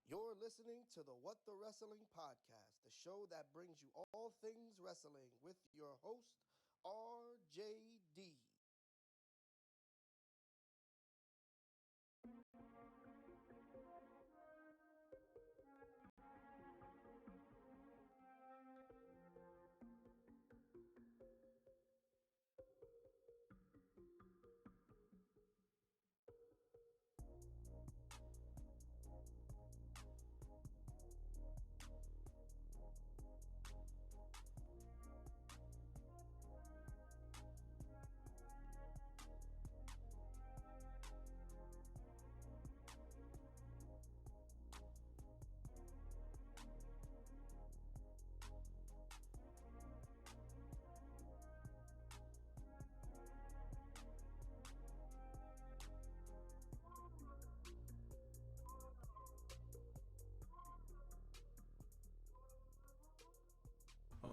You're listening to the What the Wrestling Podcast, the show that brings you all things wrestling with your host, RJD.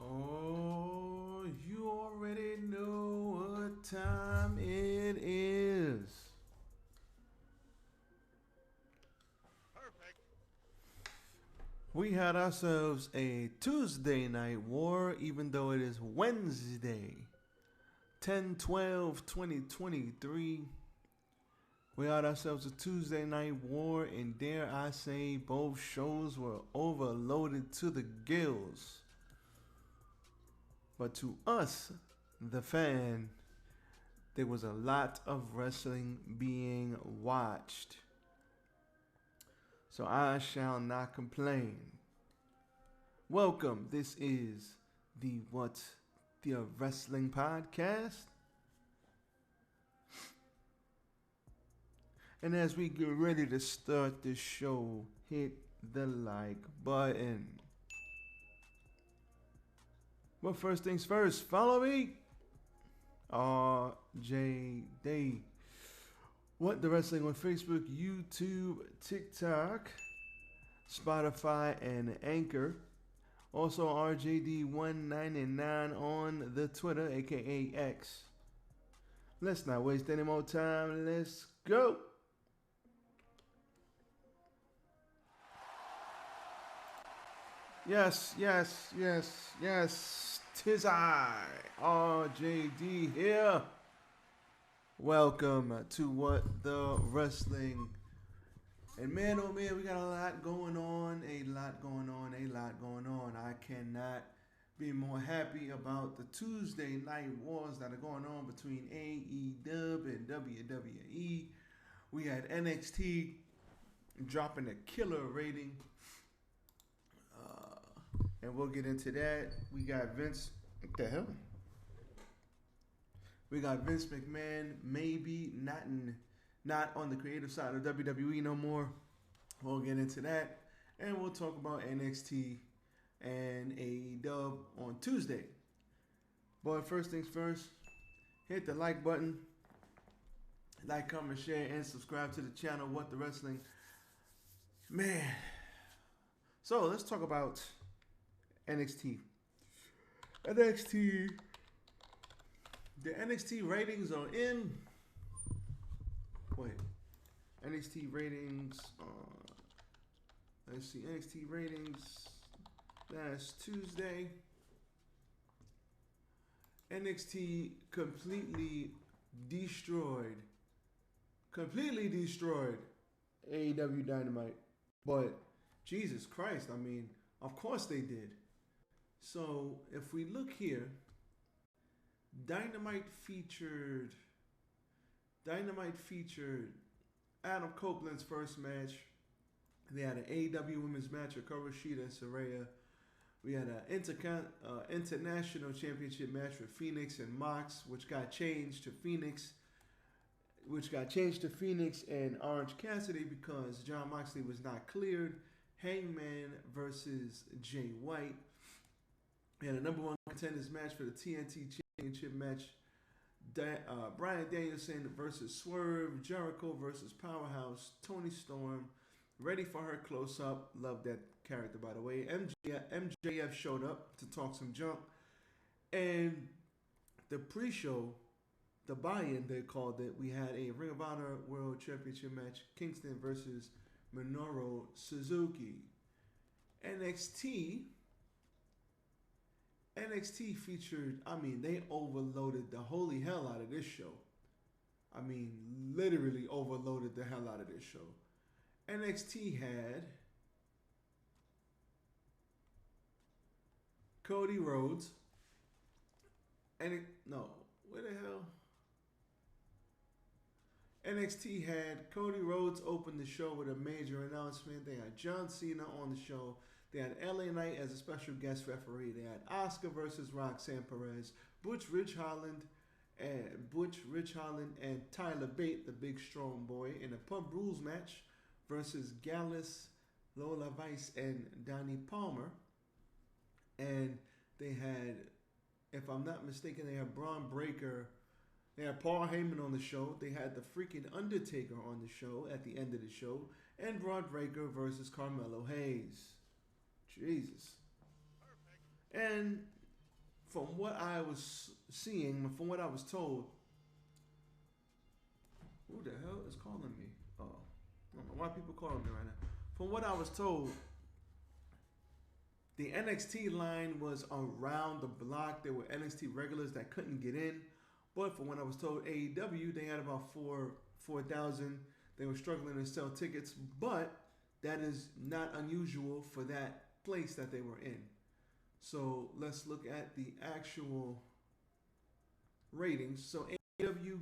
Oh, you already know what time it is. Perfect. We had ourselves a Tuesday night war, even though it is Wednesday, 10/12/2023. We had ourselves a Tuesday night war, and dare I say, both shows were overloaded to the gills. But to us, the fan, there was a lot of wrestling being watched. So I shall not complain. Welcome. This is the What the Wrestling Podcast. And as we get ready to start the show, hit the like button. But first things first, follow me, RJD. What the Wrestling on Facebook, YouTube, TikTok, Spotify, and Anchor. Also RJD199 on the Twitter, aka X. Let's not waste any more time. Let's go. Yes. 'Tis I, RJD here. Welcome to What the Wrestling. And man, oh man, we got a lot going on. I cannot be more happy about the Tuesday night wars that are going on between AEW and WWE. We had NXT dropping a killer rating. And we'll get into that. We got Vince. What the hell? We got Vince McMahon, maybe not on the creative side of WWE no more. We'll get into that. And we'll talk about NXT and AEW on Tuesday. But first things first, hit the like button. Like, comment, share, and subscribe to the channel, What the Wrestling. Man. So let's talk about NXT. The NXT ratings are in. Wait. NXT ratings. Let's see. NXT ratings. That's Tuesday. NXT completely destroyed AEW Dynamite. But Jesus Christ, I mean, of course they did. So if we look here, Dynamite featured Adam Copeland's first match. They had an AEW women's match with Hikaru Shida and Saraya. We had an international championship match with Phoenix and Mox, which got changed to Phoenix and Orange Cassidy because Jon Moxley was not cleared. Hangman versus Jay White. We had a number one contenders match for the TNT Championship match. Bryan Danielson versus Swerve. Jericho versus Powerhouse. Toni Storm. Ready for her close-up. Love that character, by the way. MJF showed up to talk some junk. And the pre-show, the buy-in, they called it, we had a Ring of Honor World Championship match. Kingston versus Minoru Suzuki. NXT featured, they overloaded the holy hell out of this show. Literally overloaded the hell out of this show. NXT had Cody Rhodes. Where the hell? NXT had Cody Rhodes open the show with a major announcement. They had John Cena on the show. They had LA Knight as a special guest referee. They had Asuka versus Roxanne Perez, Butch Rich Holland and Tyler Bate, the big strong boy, in a pub rules match versus Gallus, Lola Vice, and Donnie Palmer. And they had, if I'm not mistaken, they had Braun Breaker. They had Paul Heyman on the show. They had the freaking Undertaker on the show at the end of the show. And Braun Breaker versus Carmelo Hayes. Jesus. And from what I was seeing, from what I was told, who the hell is calling me? Oh, I don't know why people calling me right now. From what I was told, the NXT line was around the block. There were NXT regulars that couldn't get in. But from what I was told, AEW, they had about 4,000. They were struggling to sell tickets. But that is not unusual for that place that they were in. So let's look at the actual ratings. So AEW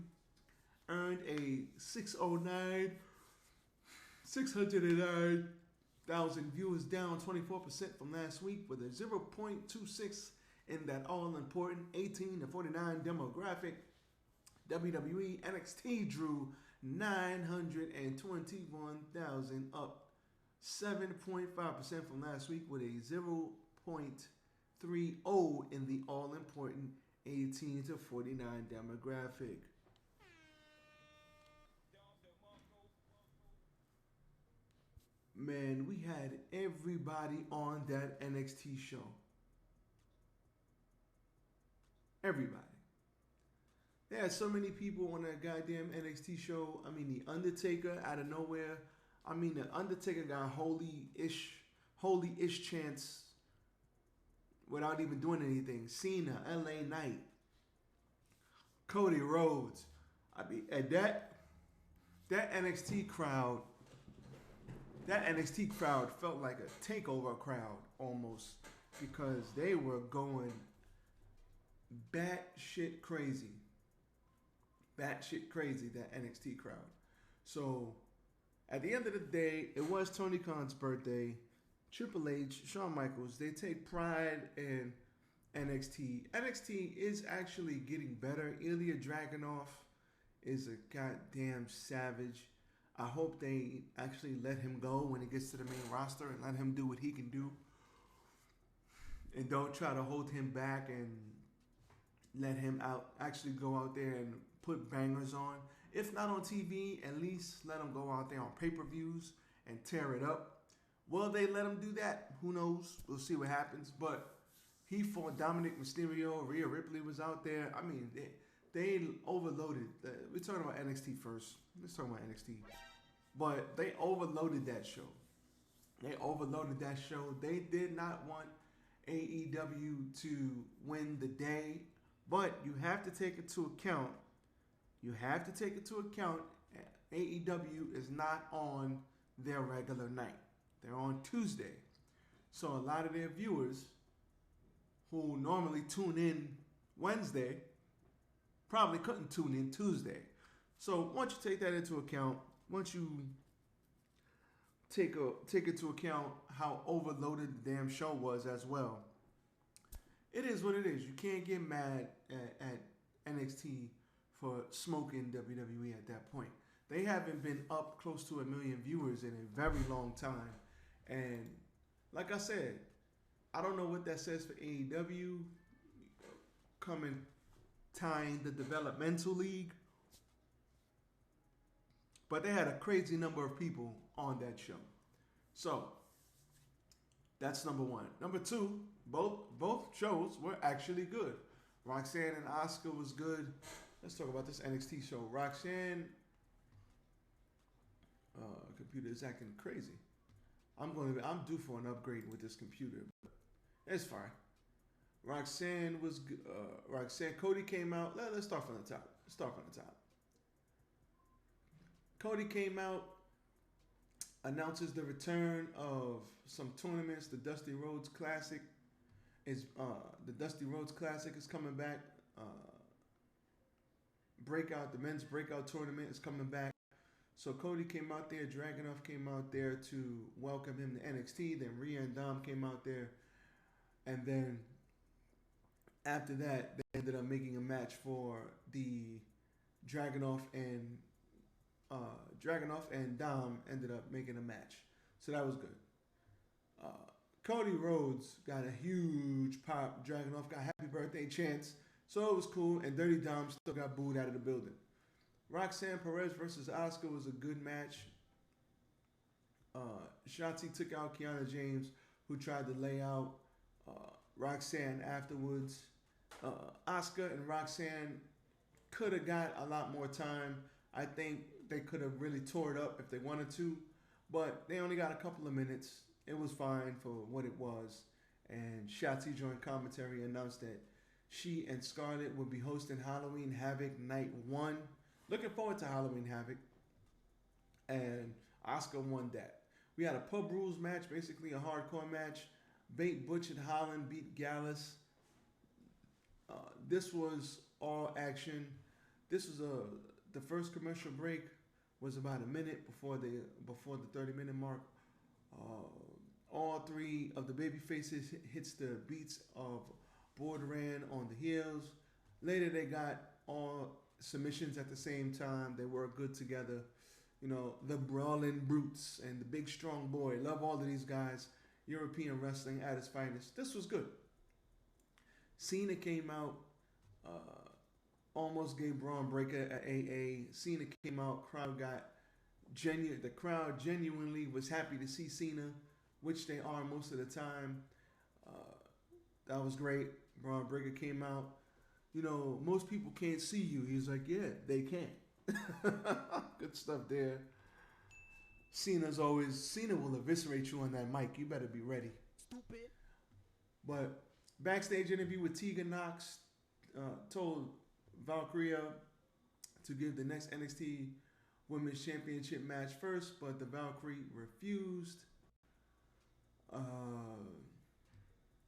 earned a 609,000 viewers, down 24% from last week, with a 0.26 in that all-important 18 to 49 demographic. WWE NXT drew 921,000, up 7.5% from last week, with a 0.30 in the all-important 18 to 49 demographic. Man, we had everybody on that NXT show. Everybody. They had so many people on that goddamn NXT show. The Undertaker out of nowhere. The Undertaker got holy-ish chance without even doing anything. Cena, LA Knight, Cody Rhodes. And that NXT crowd felt like a takeover crowd almost, because they were going batshit crazy. Batshit crazy, that NXT crowd. So, at the end of the day, it was Tony Khan's birthday. Triple H, Shawn Michaels, they take pride in NXT. NXT is actually getting better. Ilya Dragunov is a goddamn savage. I hope they actually let him go when he gets to the main roster and let him do what he can do. And don't try to hold him back and let him actually go out there and put bangers on. If not on TV, at least let him go out there on pay-per-views and tear it up. Will they let him do that? Who knows? We'll see what happens. But he fought Dominic Mysterio. Rhea Ripley was out there. They overloaded. We're talking about NXT first. Let's talk about NXT. But they overloaded that show. They did not want AEW to win the day. But you have to take into account, AEW is not on their regular night. They're on Tuesday. So a lot of their viewers who normally tune in Wednesday probably couldn't tune in Tuesday. So once you take that into account, once you take into account how overloaded the damn show was as well, it is what it is. You can't get mad at NXT for smoking WWE at that point. They haven't been up close to 1 million viewers in a very long time. And like I said, I don't know what that says for AEW tying the developmental league. But they had a crazy number of people on that show. So that's number one. Number two, both shows were actually good. Roxanne and Asuka was good. Let's talk about this NXT show. Roxanne, computer is acting crazy. I'm due for an upgrade with this computer. But it's fine. Roxanne was Cody came out. Let's start from the top. Cody came out, announces the return of some tournaments. The Dusty Rhodes Classic is coming back. The men's breakout tournament is coming back. So Cody came out there, Dragunov came out there to welcome him to NXT. Then Rhea and Dom came out there, and then after that, they ended up making a match for the Dragunov and Dom ended up making a match. So that was good. Cody Rhodes got a huge pop. Dragunov got happy birthday chants. So it was cool. And Dirty Dom still got booed out of the building. Roxanne Perez versus Asuka was a good match. Shotzi took out Kiana James, who tried to lay out Roxanne afterwards. Asuka and Roxanne could have got a lot more time. I think they could have really tore it up if they wanted to, but they only got a couple of minutes. It was fine for what it was. And Shotzi joined commentary, announced that she and Scarlett would be hosting Halloween Havoc Night 1. Looking forward to Halloween Havoc. And Asuka won that. We had a pub rules match, basically a hardcore match. Butch and Holland beat Gallus. This was all action. This was the first commercial break was about a minute before the 30-minute mark. All three of the baby faces hits the beats of Borderland on the heels. Later they got all submissions at the same time. They worked good together. You know, the Brawling Brutes and the Big Strong Boy. Love all of these guys. European wrestling at its finest. This was good. Cena came out, almost gave Braun Breaker at AA. Cena came out, the crowd genuinely was happy to see Cena, which they are most of the time. That was great. Braun Breaker came out. You know, most people can't see you. He's like, yeah, they can. Good stuff there. Cena will eviscerate you on that mic. You better be ready. Stupid. But backstage interview with Tegan Knox told Valkyria to give the next NXT Women's Championship match first, but the Valkyrie refused.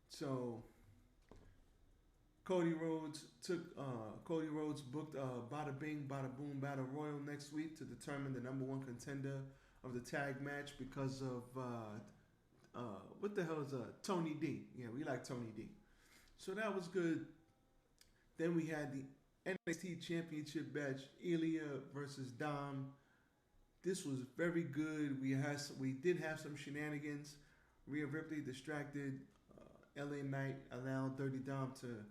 So Cody Rhodes booked Bada Bing, Bada Boom Battle Royal next week to determine the number one contender of the tag match because of what the hell is Tony D? Yeah, we like Tony D. So that was good. Then we had the NXT Championship match, Ilya versus Dom. This was very good. We did have some shenanigans. Rhea Ripley distracted LA Knight, allowed Dirty Dom to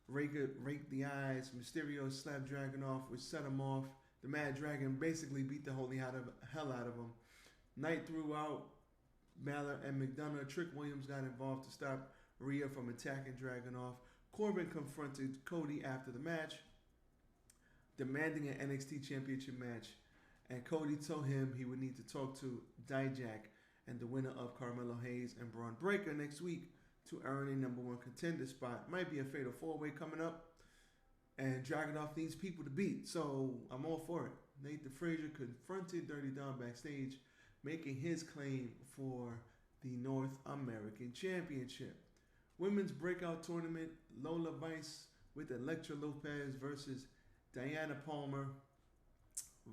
rake the eyes. Mysterio slapped Dragunov, which set him off. The Mad Dragon basically beat the holy hell out of him. Knight threw out Balor and McDonough. Trick Williams got involved to stop Rhea from attacking Dragunov. Corbin confronted Cody after the match, demanding an NXT Championship match. And Cody told him he would need to talk to Dijak and the winner of Carmelo Hayes and Braun Breaker next week to earn a number one contender spot. Might be a fatal four-way coming up. And Dragunov needs people to beat, so I'm all for it. Nathan Frazier confronted Dirty Dom backstage, making his claim for the North American Championship. Women's breakout tournament, Lola Vice with Elektra Lopez versus Diana Palmer.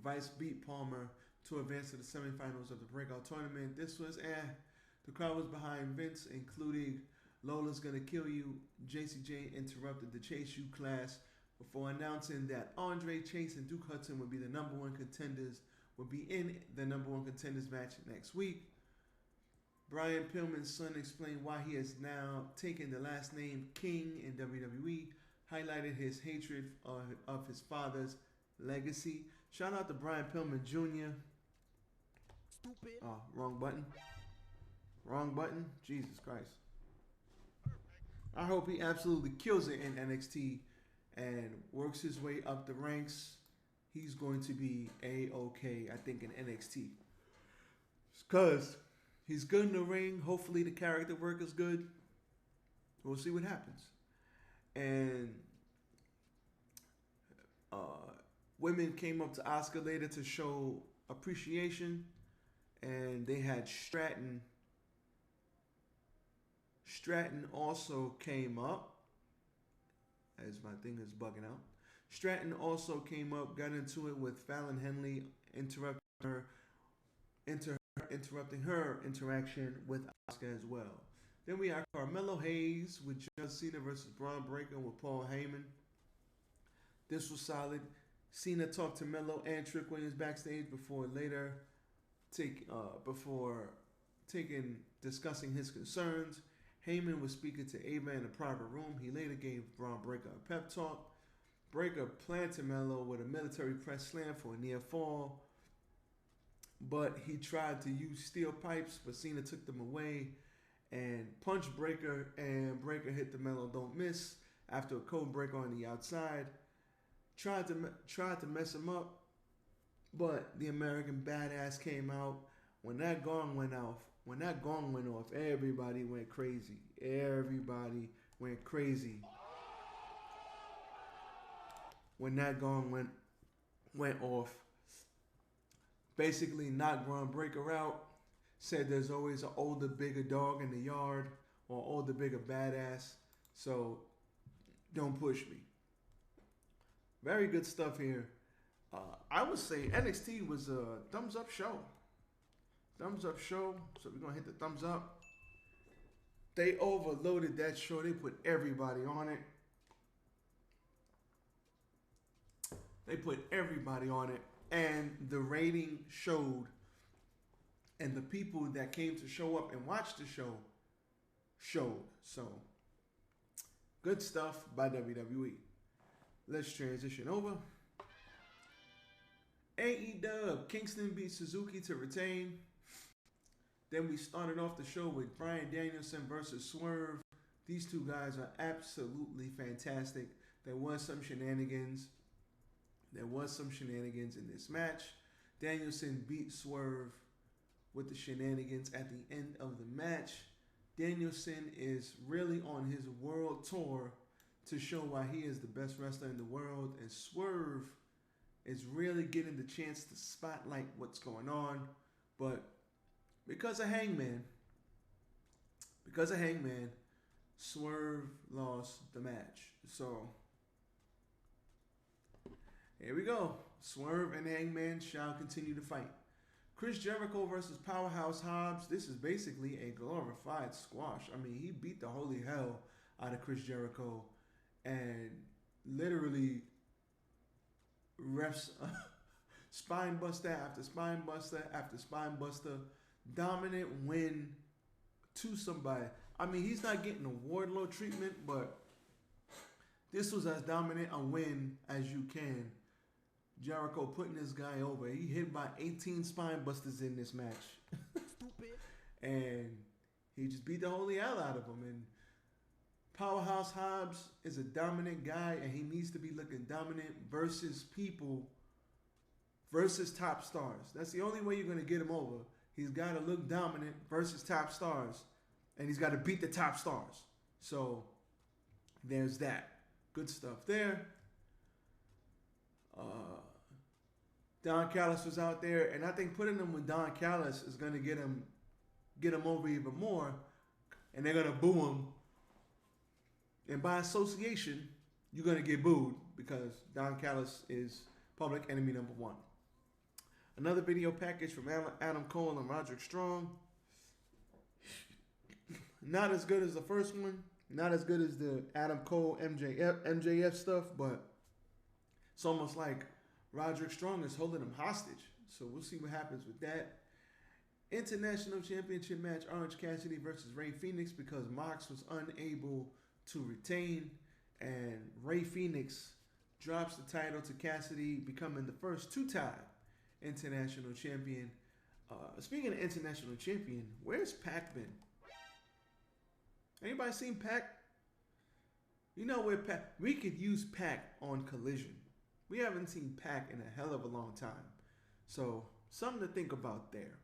Vice beat Palmer to advance to the semifinals of the breakout tournament. This was The crowd was behind Vince, including Lola's Gonna Kill You. JCJ interrupted the Chase U class before announcing that Andre Chase and Duke Hudson would be the number one contenders, would be in the number one contenders match next week. Brian Pillman's son explained why he has now taken the last name King in WWE, highlighted his hatred of his father's legacy. Shout out to Brian Pillman Jr. Stupid. Oh, wrong button. Wrong button. Jesus Christ. I hope he absolutely kills it in NXT and works his way up the ranks. He's going to be A-OK, I think, in NXT. Because he's good in the ring. Hopefully the character work is good. We'll see what happens. And women came up to Asuka later to show appreciation. And they had Stratton. Stratton also came up. As my thing is bugging out. Stratton also came up, got into it with Fallon Henley, interrupting her interaction with Asuka as well. Then we have Carmelo Hayes with John Cena versus Braun Breaker with Paul Heyman. This was solid. Cena talked to Melo and Trick Williams backstage before discussing his concerns. Heyman was speaking to Ava in a private room. He later gave Braun Breaker a pep talk. Breaker planted Melo with a military press slam for a near fall, but he tried to use steel pipes, but Cena took them away and punched Breaker, and Breaker hit the Melo don't miss after a code breaker on the outside. Tried to mess him up, but the American Badass came out. When that gong went off, everybody went crazy. Everybody went crazy. When that gong went off, basically knocked Braun Breaker out. Said there's always an older, bigger dog in the yard, or older, bigger badass. So don't push me. Very good stuff here. I would say NXT was a thumbs up show. Thumbs up show. So we're going to hit the thumbs up. They overloaded that show. They put everybody on it. And the rating showed. And the people that came to show up and watch the show showed. So, good stuff by WWE. Let's transition over. AEW, Kingston beat Suzuki to retain. Then we started off the show with Bryan Danielson versus Swerve. These two guys are absolutely fantastic. There was some shenanigans in this match. Danielson beat Swerve with the shenanigans at the end of the match. Danielson is really on his world tour to show why he is the best wrestler in the world. And Swerve is really getting the chance to spotlight what's going on. But because of Hangman, Swerve lost the match. So, here we go. Swerve and Hangman shall continue to fight. Chris Jericho versus Powerhouse Hobbs. This is basically a glorified squash. I mean, he beat the holy hell out of Chris Jericho. And literally refs spine buster after spine buster after spine buster. Dominant win to somebody. I mean, he's not getting a Wardlow treatment, but this was as dominant a win as you can. Jericho putting this guy over. He hit by 18 spine busters in this match. Stupid. And he just beat the holy hell out of him. And Powerhouse Hobbs is a dominant guy, and he needs to be looking dominant versus top stars. That's the only way you're going to get him over. He's got to look dominant versus top stars, and he's got to beat the top stars. So there's that. Good stuff there. Don Callis was out there, and I think putting him with Don Callis is going to get him over even more, and they're going to boo him. And by association, you're going to get booed because Don Callis is public enemy number one. Another video package from Adam Cole and Roderick Strong. Not as good as the first one. Not as good as the Adam Cole MJF stuff, but it's almost like Roderick Strong is holding him hostage. So we'll see what happens with that. International Championship match, Orange Cassidy versus Rey Fenix, because Mox was unable to retain, and Rey Fenix drops the title to Cassidy, becoming the first two-time international champion. Speaking of international champion, where's Pac been? Anybody seen Pac? You know where Pac? We could use Pac on Collision. We haven't seen Pac in a hell of a long time. So, something to think about there.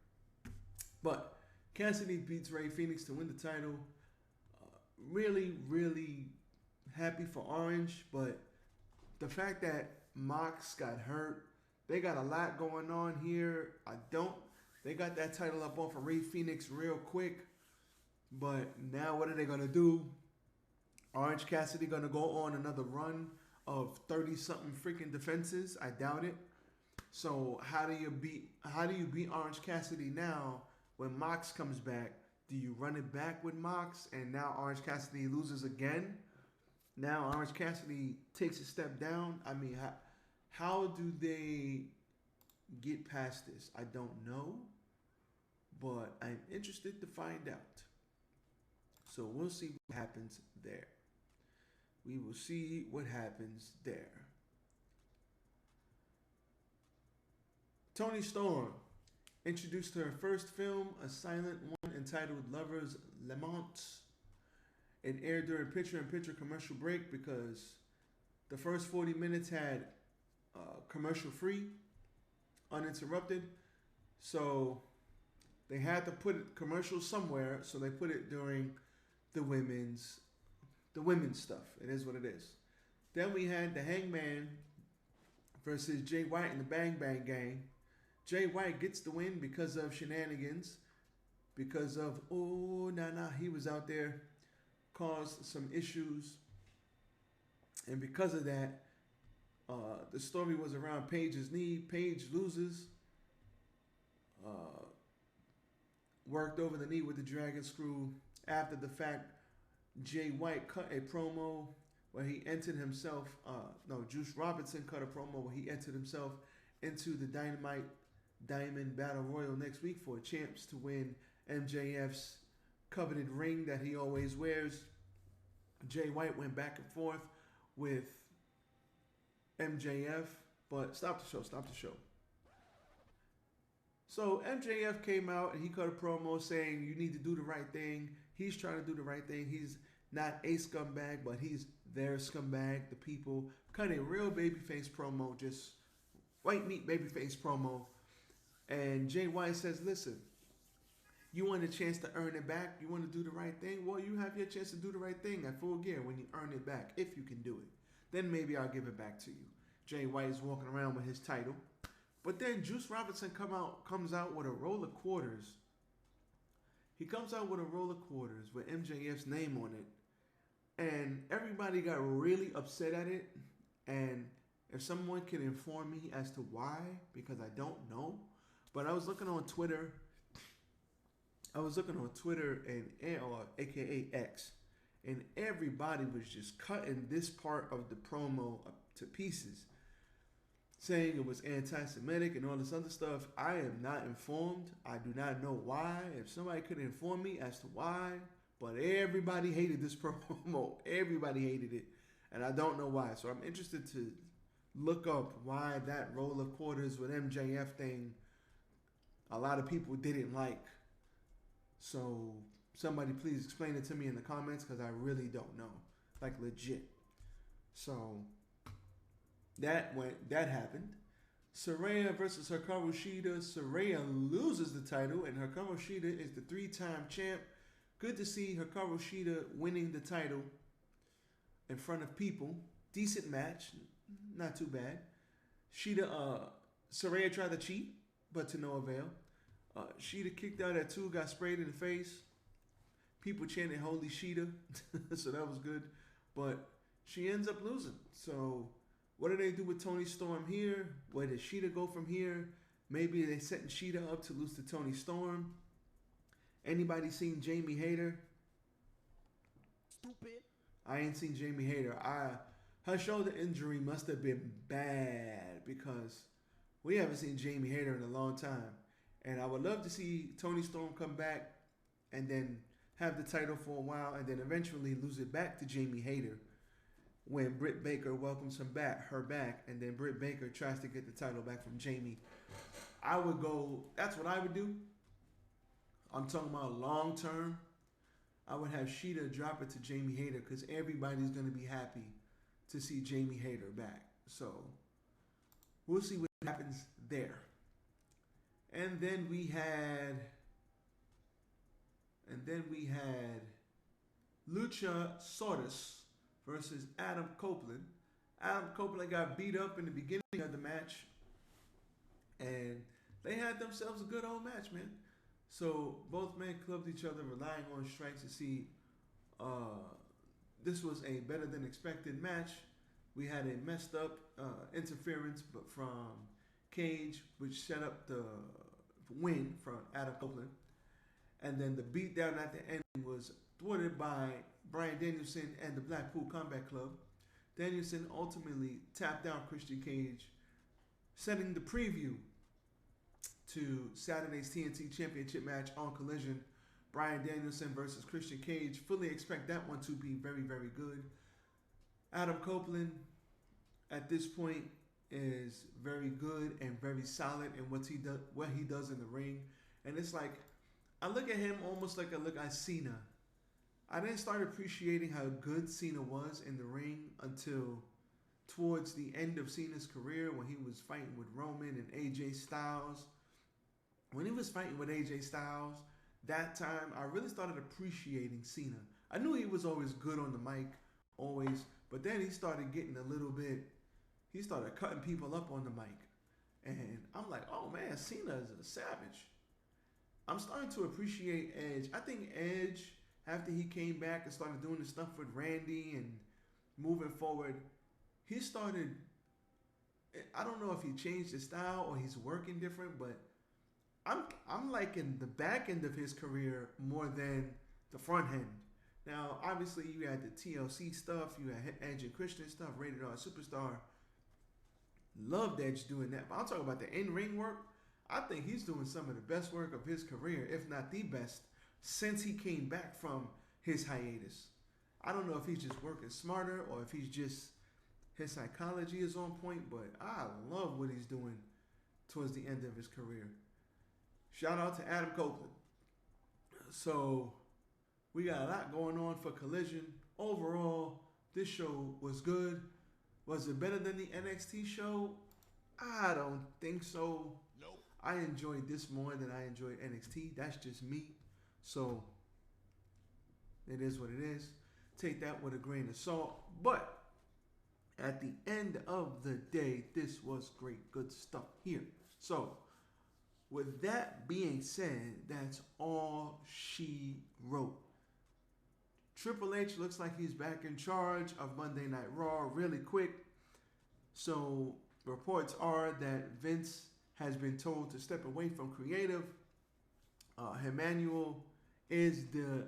But Cassidy beats Rey Fenix to win the title. Really, really happy for Orange, but the fact that Mox got hurt, they got a lot going on here. They got that title up off of Rey Fenix real quick, but now what are they gonna do? Orange Cassidy gonna go on another run of 30-something freaking defenses? I doubt it. So how do you beat Orange Cassidy now when Mox comes back? Do you run it back with Mox and now Orange Cassidy loses again? Now Orange Cassidy takes a step down. I mean, how do they get past this? I don't know, but I'm interested to find out. So we'll see what happens there. We will see what happens there. Toni Storm introduced her first film, a silent one entitled Lovers Lament. It aired during picture-in-picture commercial break because the first 40 minutes had commercial-free, uninterrupted. So they had to put commercials somewhere, so they put it during the women's stuff. It is what it is. Then we had the Hangman versus Jay White and the Bang Bang Gang. Jay White gets the win because of shenanigans, because of he was out there, caused some issues, and because of that, the story was around Paige's knee. Paige loses, worked over the knee with the dragon screw. After the fact, Jay White cut a promo where he entered himself, Juice Robinson cut a promo where he entered himself into the Diamond Battle Royal next week for champs to win MJF's coveted ring that he always wears. Jay White went back and forth with MJF, but stop the show. So MJF came out and he cut a promo saying you need to do the right thing. He's trying to do the right thing. He's not a scumbag, but he's their scumbag. The people cut a real babyface promo, just white meat babyface promo. And Jay White says, listen, you want a chance to earn it back? You want to do the right thing? Well, you have your chance to do the right thing at Full Gear when you earn it back, if you can do it. Then maybe I'll give it back to you. Jay White is walking around with his title. But then Juice Robinson comes out with a roll of quarters. He comes out with a roll of quarters with MJF's name on it. And everybody got really upset at it. And if someone can inform me as to why, because I don't know. But I was looking on Twitter. And aka X. And everybody was just cutting this part of the promo up to pieces, saying it was anti-Semitic and all this other stuff. I am not informed. I do not know why. If somebody could inform me as to why, but everybody hated this promo. Everybody hated it, and I don't know why. So I'm interested to look up why that roll of quarters with MJF thing a lot of people didn't like. So somebody please explain it to me in the comments, because I really don't know, like legit. So that happened. Saraya versus Hikaru Shida. Saraya loses the title, and Hikaru Shida is the 3-time champ. Good to see Hikaru Shida winning the title in front of people. Decent match, not too bad. Saraya tried to cheat, but to no avail. Shida kicked out at 2, got sprayed in the face. People chanted "Holy Shida," so that was good. But she ends up losing. So what do they do with Toni Storm here? Where does Shida go from here? Maybe they setting Shida up to lose to Toni Storm. Anybody seen Jamie Hayter? Stupid. I ain't seen Jamie Hayter. Her shoulder injury must have been bad, because we haven't seen Jamie Hayter in a long time. And I would love to see Toni Storm come back and then have the title for a while and then eventually lose it back to Jamie Hayter when Britt Baker welcomes her back, and then Britt Baker tries to get the title back from Jamie. That's what I would do. I'm talking about long term. I would have Shida drop it to Jamie Hayter, because everybody's going to be happy to see Jamie Hayter back. So we'll see what happens there. And then we had then we had Luchasaurus versus Adam Copeland. Adam Copeland got beat up in the beginning of the match, and they had themselves a good old match, man. So both men clubbed each other, relying on strikes to see. This was a better than expected match. We had a messed up interference, but from Cage, which set up the win from Adam Copeland. And then the beatdown at the end was thwarted by Bryan Danielson and the Blackpool Combat Club. Danielson ultimately tapped down Christian Cage, setting the preview to Saturday's TNT Championship match on Collision. Bryan Danielson versus Christian Cage. Fully expect that one to be very, very good. Adam Copeland, at this point, is very good and very solid in what he does in the ring. And it's like, I look at him almost like I look at Cena. I didn't start appreciating how good Cena was in the ring until towards the end of Cena's career, when he was fighting with Roman and AJ Styles. When he was fighting with AJ Styles, that time I really started appreciating Cena. I knew he was always good on the mic, always, but then he started getting a little bit, he started cutting people up on the mic. And I'm like, oh man, Cena is a savage. I'm starting to appreciate Edge. I think Edge, after he came back and started doing the stuff with Randy and moving forward, he started, I don't know if he changed his style or he's working different, but I'm liking the back end of his career more than the front end. Now, obviously, you had the TLC stuff, you had Edge and Christian stuff, Rated R Superstar. Loved Edge doing that. But I'm talking about the in-ring work. I think he's doing some of the best work of his career, if not the best, since he came back from his hiatus. I don't know if he's just working smarter or if he's just, his psychology is on point, but I love what he's doing towards the end of his career. Shout out to Adam Copeland. So we got a lot going on for Collision. Overall, this show was good. Was it better than the NXT show? I don't think so. Nope. I enjoyed this more than I enjoyed NXT. That's just me. So it is what it is. Take that with a grain of salt. But at the end of the day, this was great, good stuff here. So with that being said, that's all she wrote. Triple H looks like he's back in charge of Monday Night Raw really quick. So reports are that Vince has been told to step away from creative. Emmanuel is the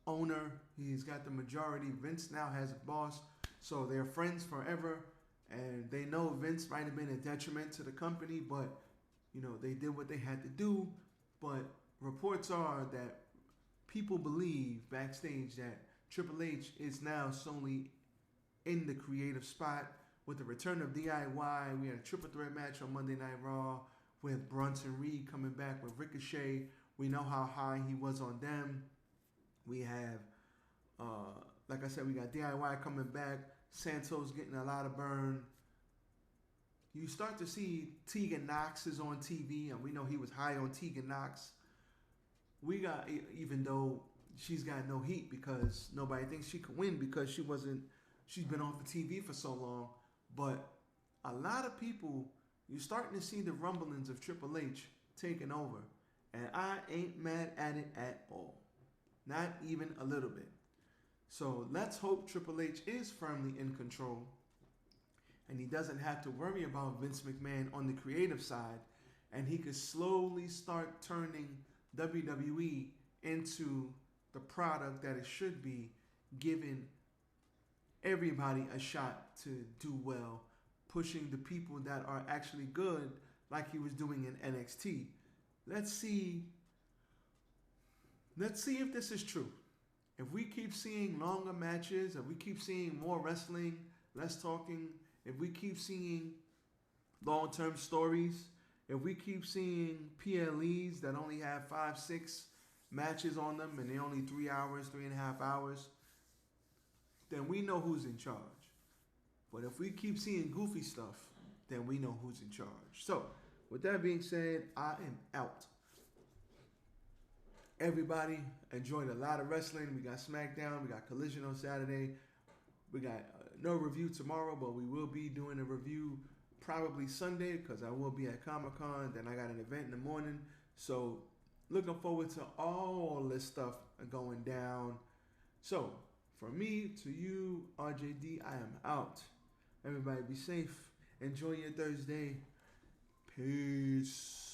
owner. He's got the majority. Vince now has a boss. So they're friends forever. And they know Vince might have been a detriment to the company, but you know, they did what they had to do. But reports are that people believe backstage that Triple H is now solely in the creative spot. With the return of DIY, we had a triple threat match on Monday Night Raw with Bronson Reed coming back with Ricochet. We know how high he was on them. We have, like I said, we got DIY coming back. Santos getting a lot of burn. You start to see Tegan Knox is on TV, and we know he was high on Tegan Knox. We got, even though she's got no heat because nobody thinks she could win because she's been off the TV for so long. But a lot of people, you're starting to see the rumblings of Triple H taking over. And I ain't mad at it at all. Not even a little bit. So let's hope Triple H is firmly in control. And he doesn't have to worry about Vince McMahon on the creative side. And he could slowly start turning WWE into the product that it should be, giving everybody a shot to do well, pushing the people that are actually good like he was doing in NXT. Let's see if this is true. If we keep seeing longer matches, if we keep seeing more wrestling, less talking, if we keep seeing long-term stories, if we keep seeing PLEs that only have 5-6 matches on them and they're only 3 hours, 3.5 hours, then we know who's in charge. But if we keep seeing goofy stuff, then we know who's in charge. So, with that being said, I am out. everybody enjoyed a lot of wrestling. We got SmackDown, we got Collision on Saturday. We got no review tomorrow, but we will be doing a review probably Sunday because I will be at Comic-Con. Then I got an event in the morning. So looking forward to all this stuff going down. So from me to you, RJD, I am out. Everybody be safe. Enjoy your Thursday. Peace.